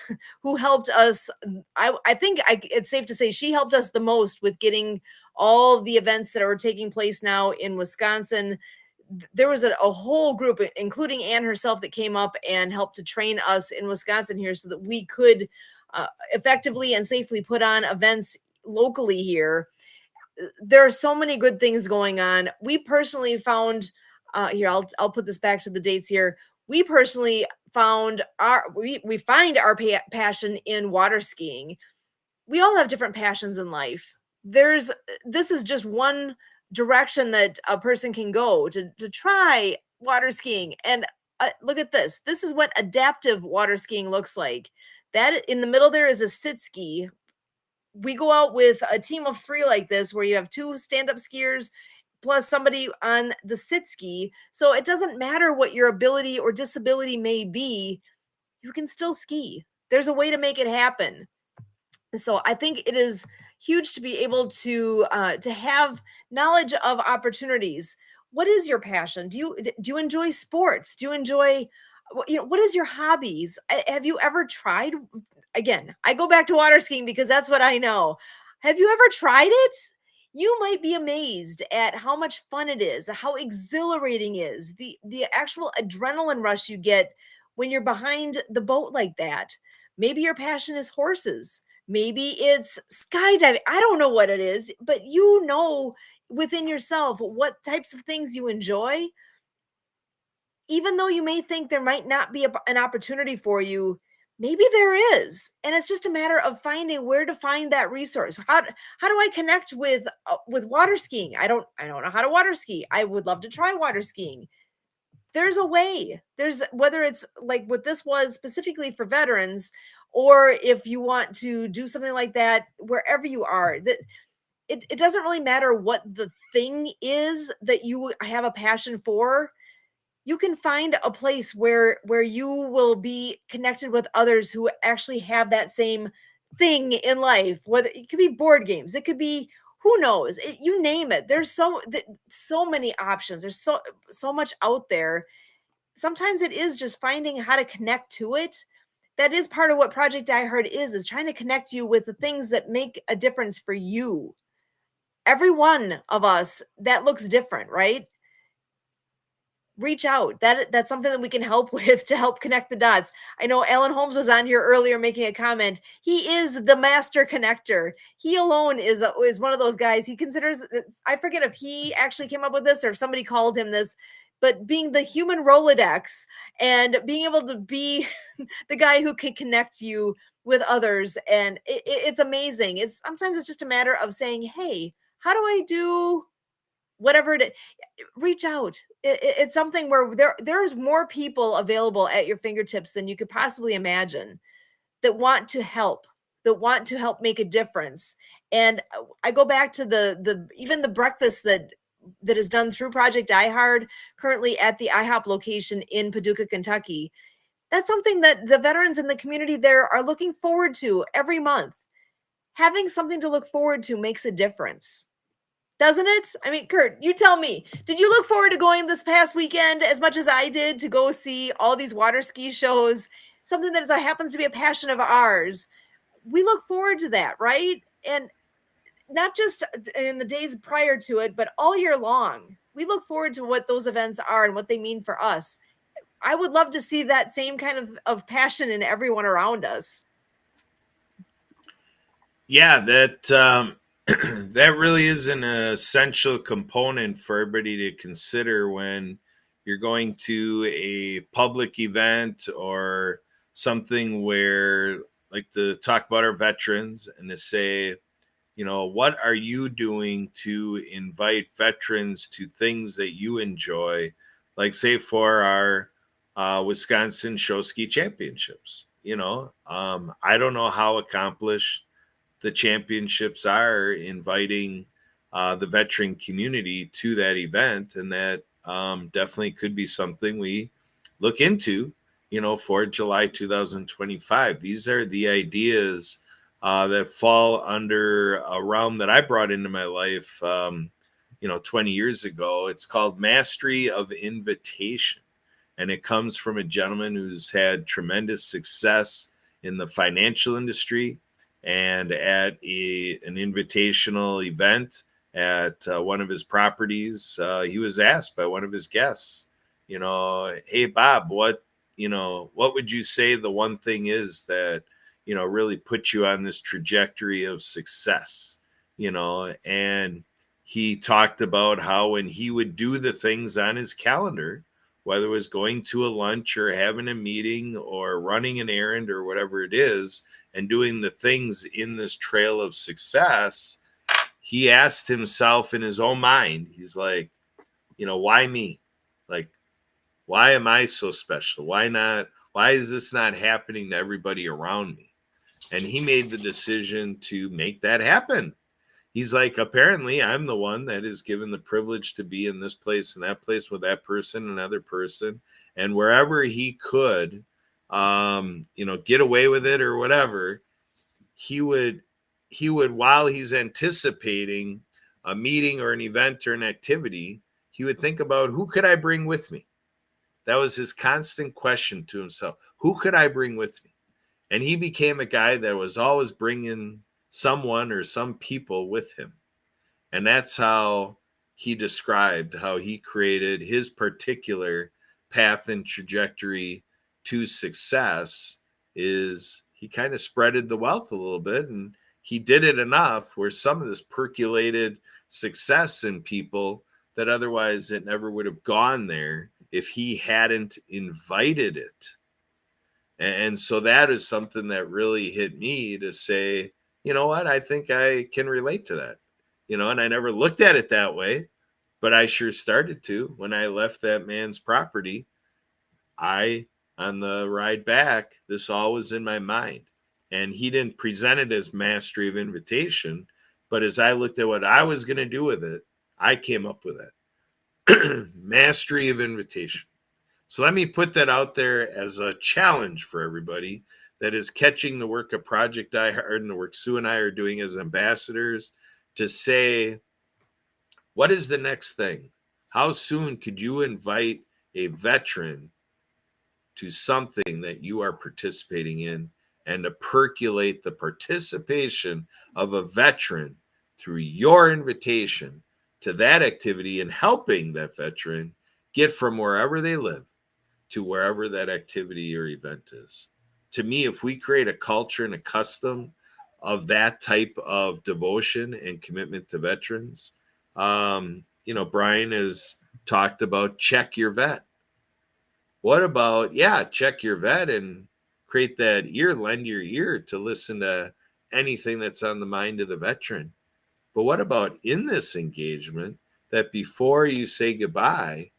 who helped us. I think it's safe to say she helped us the most with getting all the events that are taking place now in Wisconsin. There was a whole group, including Ann herself, that came up and helped to train us in Wisconsin here so that we could effectively and safely put on events locally here. There are so many good things going on. We personally found here, I'll put this back to the dates here. We personally found we find our passion in water skiing. We all have different passions in life. This is just one direction that a person can go to try water skiing. And look at this. This is what adaptive water skiing looks like. That in the middle there is a sit ski. We go out with a team of 3 like this, where you have 2 stand-up skiers plus somebody on the sit ski. So it doesn't matter what your ability or disability may be, you can still ski. There's a way to make it happen. So I think it is huge to be able to have knowledge of opportunities. What is your passion? Do you enjoy sports? Do you enjoy, what is your hobbies? Have you ever tried? Again, I go back to water skiing because that's what I know. Have you ever tried it? You might be amazed at how much fun it is, how exhilarating is the actual adrenaline rush you get when you're behind the boat like that. Maybe your passion is horses. Maybe it's skydiving. I don't know what it is, but you know within yourself what types of things you enjoy. Even though you may think there might not be an opportunity for you, maybe there is. And it's just a matter of finding where to find that resource. How do I connect with water skiing? I don't know how to water ski. I would love to try water skiing. There's a way. There's, whether it's like what this was specifically for veterans, or if you want to do something like that wherever you are, that it doesn't really matter what the thing is that you have a passion for. You can find a place where you will be connected with others who actually have that same thing in life. Whether it could be board games, it could be, who knows, you name it. There's so many options. There's so much out there. Sometimes it is just finding how to connect to it. That is part of what Project Die Hard is trying to connect you with the things that make a difference for you. Every one of us, that looks different, right? reach out. That's something that we can help with to help connect the dots. I know Alan Holmes was on here earlier making a comment. He is the master connector. He alone is one of those guys. He considers, I forget if he actually came up with this or if somebody called him this, but being the human Rolodex and being able to be the guy who can connect you with others. And it's amazing. Sometimes it's just a matter of saying, hey, how do I do whatever it is? Reach out. It's something where there's more people available at your fingertips than you could possibly imagine that want to help, make a difference. And I go back to the even the breakfast that is done through Project iHeart currently at the IHOP location in Paducah, Kentucky. That's something that the veterans in the community there are looking forward to every month. Having something to look forward to makes a difference, doesn't it? I mean, Kurt, you tell me, did you look forward to going this past weekend as much as I did to go see all these water ski shows? Something that happens to be a passion of ours. We look forward to that, right? And not just in the days prior to it, but all year long. We look forward to what those events are and what they mean for us. I would love to see that same kind of passion in everyone around us. Yeah, that that really is an essential component for everybody to consider when you're going to a public event or something where, like, to talk about our veterans and to say, what are you doing to invite veterans to things that you enjoy, like say for our Wisconsin show ski championships. I don't know how accomplished the championships are inviting the veteran community to that event, and that definitely could be something we look into, for July 2025. These are the ideas that fall under a realm that I brought into my life, 20 years ago. It's called Mastery of Invitation. And it comes from a gentleman who's had tremendous success in the financial industry. And at an invitational event at one of his properties, he was asked by one of his guests, hey, Bob, what would you say the one thing is that, really put you on this trajectory of success, and he talked about how when he would do the things on his calendar, whether it was going to a lunch or having a meeting or running an errand or whatever it is, and doing the things in this trail of success, he asked himself in his own mind, he's like, why me? Like, why am I so special? Why not? Why is this not happening to everybody around me? And he made the decision to make that happen. He's like, apparently I'm the one that is given the privilege to be in this place and that place with that person, another person, and wherever he could, get away with it or whatever, he would, while he's anticipating a meeting or an event or an activity, he would think about, who could I bring with me? That was his constant question to himself. Who could I bring with me? And he became a guy that was always bringing someone or some people with him. And that's how he described how he created his particular path and trajectory to success. Is he kind of spreaded the wealth a little bit, and he did it enough where some of this percolated success in people that otherwise it never would have gone there if he hadn't invited it. And so that is something that really hit me to say, you know what, I think I can relate to that, and I never looked at it that way, but I sure started to. When I left that man's property, on the ride back, this all was in my mind. And he didn't present it as mastery of invitation, but as I looked at what I was going to do with it, I came up with it. Mastery of invitation. So let me put that out there as a challenge for everybody that is catching the work of Project iHeart and the work Sue and I are doing as ambassadors, to say, what is the next thing? How soon could you invite a veteran to something that you are participating in, and to percolate the participation of a veteran through your invitation to that activity and helping that veteran get from wherever they live to wherever that activity or event is. To me, if we create a culture and a custom of that type of devotion and commitment to veterans, Brian has talked about check your vet. What about, check your vet and create that ear, lend your ear to listen to anything that's on the mind of the veteran. But what about in this engagement that before you say goodbye,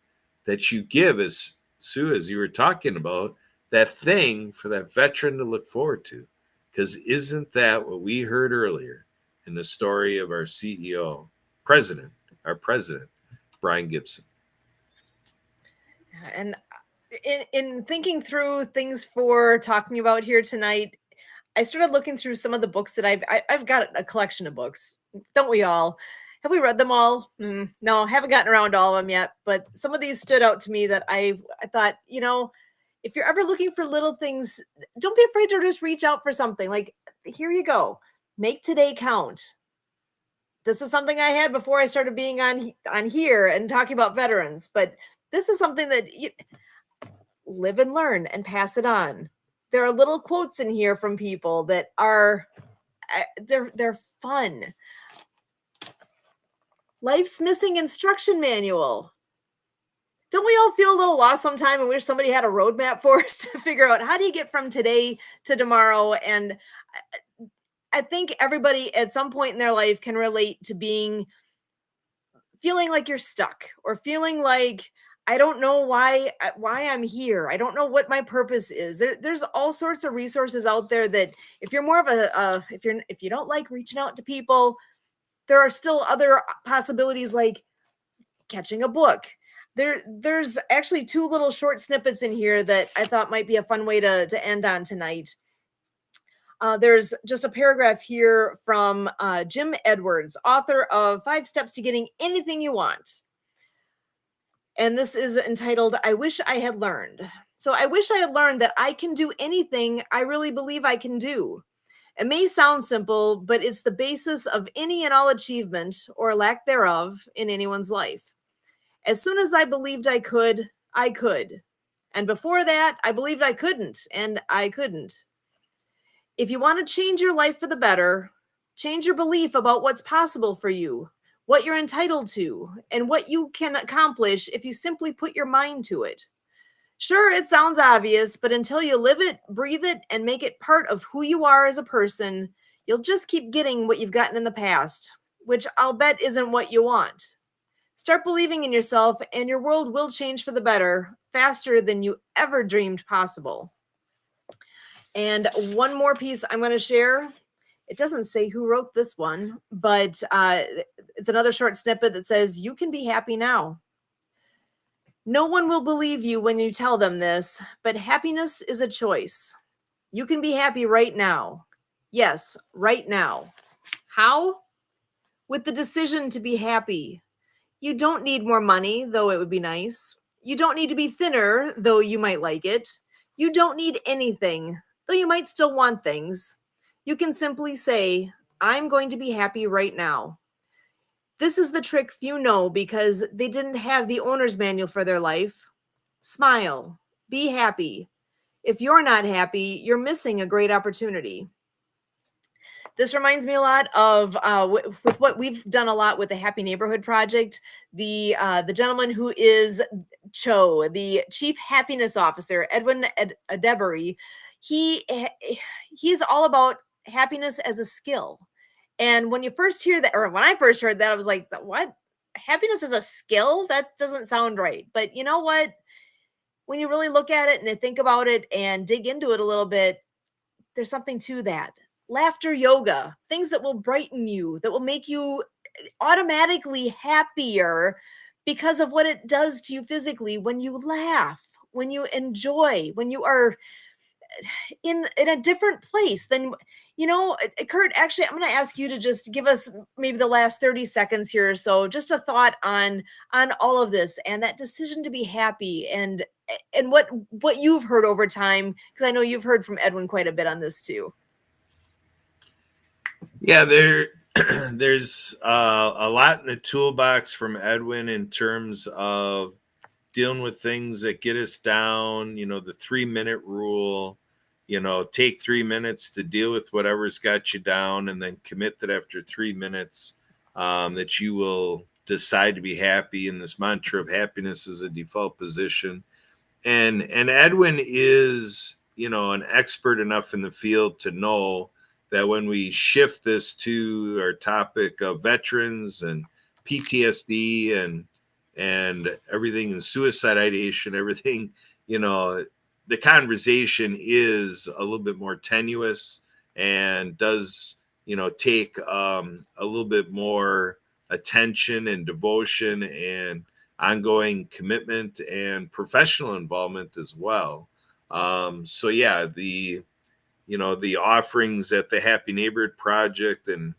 that you give, as Sue, as you were talking about, that thing for that veteran to look forward to? Because isn't that what we heard earlier in the story of our our president, Brian Gibson? And in thinking through things for talking about here tonight, I started looking through some of the books that I've got a collection of books. Don't we all? Have we read them all? No, haven't gotten around to all of them yet. But some of these stood out to me that I thought, if you're ever looking for little things, don't be afraid to just reach out for something. Like, here you go. Make today count. This is something I had before I started being on here and talking about veterans. But this is something that you live and learn and pass it on. There are little quotes in here from people that are they're fun. Life's Missing Instruction Manual. Don't we all feel a little lost sometime and wish somebody had a roadmap for us to figure out how do you get from today to tomorrow? And I think everybody at some point in their life can relate to feeling like you're stuck or feeling like I don't know why I'm here. I don't know what my purpose is. There's all sorts of resources out there that if you're more of if you don't like reaching out to people, there are still other possibilities like catching a book. There's actually two little short snippets in here that I thought might be a fun way to end on tonight. There's just a paragraph here from Jim Edwards, author of 5 Steps to Getting Anything You Want. And this is entitled, I Wish I Had Learned. So I wish I had learned that I can do anything I really believe I can do. It may sound simple, but it's the basis of any and all achievement or lack thereof in anyone's life. As soon as I believed I could, I could. And before that, I believed I couldn't, and I couldn't. If you want to change your life for the better, change your belief about what's possible for you, what you're entitled to, and what you can accomplish if you simply put your mind to it. Sure, it sounds obvious, but until you live it, breathe it, and make it part of who you are as a person, you'll just keep getting what you've gotten in the past, which I'll bet isn't what you want. Start believing in yourself, and your world will change for the better faster than you ever dreamed possible. And one more piece I'm going to share. It doesn't say who wrote this one, but it's another short snippet that says, you can be happy now. No one will believe you when you tell them this, but happiness is a choice. You can be happy right now. Yes, right now. How? With the decision to be happy. You don't need more money, though it would be nice. You don't need to be thinner, though you might like it. You don't need anything, though you might still want things. You can simply say, I'm going to be happy right now. This is the trick few know because they didn't have the owner's manual for their life. Smile. Be happy. If you're not happy, you're missing a great opportunity. This reminds me a lot of with what we've done a lot with the Happy Neighborhood Project. The gentleman who is Cho, the Chief Happiness Officer, Edwin Adebury, he's all about happiness as a skill. And when you first hear that, or when I first heard that, I was like, what? Happiness is a skill? That doesn't sound right. But you know what? When you really look at it and think about it and dig into it a little bit, there's something to that. Laughter yoga, things that will brighten you, that will make you automatically happier because of what it does to you physically when you laugh, when you enjoy, when you are in a different place than, Kurt, actually, I'm going to ask you to just give us maybe the last 30 seconds here or so, just a thought on all of this and that decision to be happy and what you've heard over time, because I know you've heard from Edwin quite a bit on this too. Yeah, there's a lot in the toolbox from Edwin in terms of dealing with things that get us down, the 3-minute rule, take 3 minutes to deal with whatever's got you down, and then commit that after 3 minutes, that you will decide to be happy. And this mantra of happiness is a default position. And Edwin is, an expert enough in the field to know that when we shift this to our topic of veterans and PTSD and everything, and suicide ideation, everything, the conversation is a little bit more tenuous and does, take a little bit more attention and devotion and ongoing commitment and professional involvement as well. So yeah, the offerings at the Happy Neighborhood Project and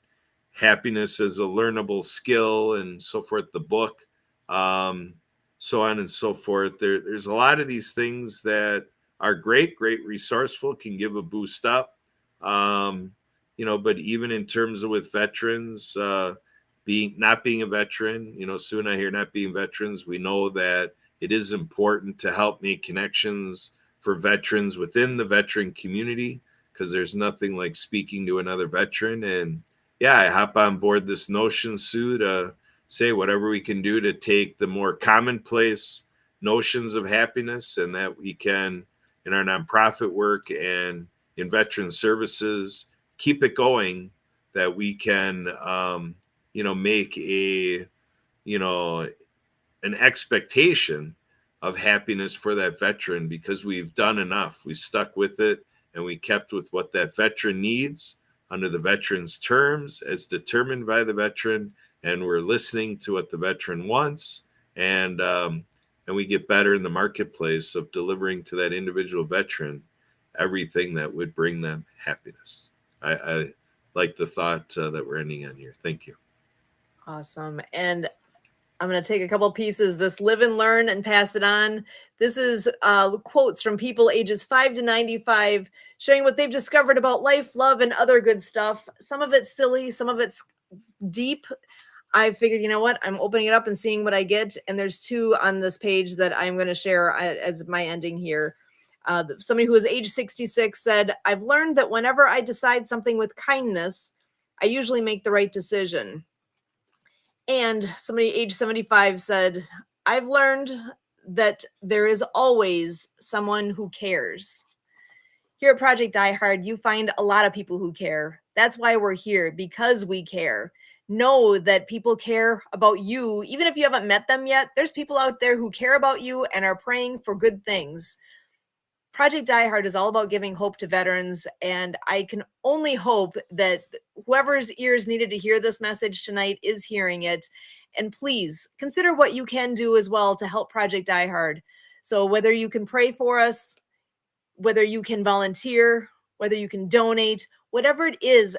happiness as a learnable skill and so forth, the book, so on and so forth. There's a lot of these things that are great resourceful, can give a boost up. But even in terms of with veterans, not being a veteran, Sue and I here not being veterans, we know that it is important to help make connections for veterans within the veteran community, because there's nothing like speaking to another veteran. And yeah, I hop on board this notion, Sue, to say whatever we can do to take the more commonplace notions of happiness, and that we can, in our nonprofit work and in veteran services, keep it going, that we can, make an expectation of happiness for that veteran, because we've done enough. We stuck with it, and we kept with what that veteran needs under the veteran's terms as determined by the veteran. And we're listening to what the veteran wants. And we get better in the marketplace of delivering to that individual veteran everything that would bring them happiness. I like the thought that we're ending on here. Thank you. Awesome. And I'm going to take a couple pieces, this live and learn, and pass it on. This is quotes from people ages 5 to 95, sharing what they've discovered about life, love, and other good stuff. Some of it's silly, some of it's deep. I figured, you know what, I'm opening it up and seeing what I get. And there's 2 on this page that I'm going to share as my ending here. Somebody who is age 66 said, I've learned that whenever I decide something with kindness, I usually make the right decision. And somebody age 75 said, I've learned that there is always someone who cares. Here at Project Die Hard, you find a lot of people who care. That's why we're here, because we care. Know that people care about you. Even if you haven't met them yet, there's people out there who care about you and are praying for good things. Project Die Hard is all about giving hope to veterans, and I can only hope that whoever's ears needed to hear this message tonight is hearing it. And please consider what you can do as well to help Project Die Hard. So whether you can pray for us, whether you can volunteer, whether you can donate, whatever it is,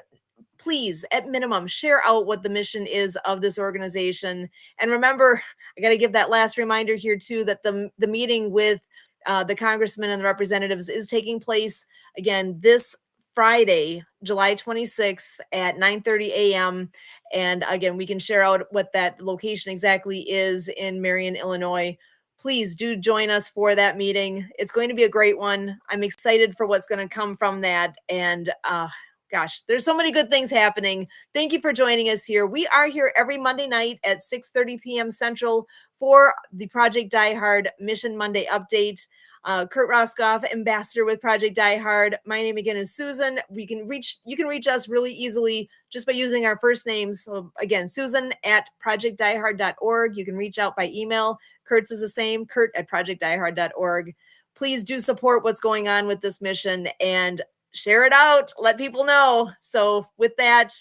please, at minimum, share out what the mission is of this organization. And remember, I got to give that last reminder here too, that the meeting with the congressmen and the representatives is taking place again this Friday, July 26th at 9:30 a.m. And again, we can share out what that location exactly is in Marion, Illinois. Please do join us for that meeting. It's going to be a great one. I'm excited for what's going to come from that. And gosh, there's so many good things happening. Thank you for joining us here. We are here every Monday night at 6:30 p.m. Central for the Project Die Hard Mission Monday update. Kurt Roskoff, ambassador with Project Die Hard. My name again is Susan. You can reach us really easily just by using our first names. So again, Susan at projectdiehard.org. You can reach out by email. Kurt's is the same, Kurt at projectdiehard.org. Please do support what's going on with this mission and share it out. Let people know. So with that,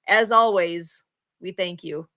as always, we thank you.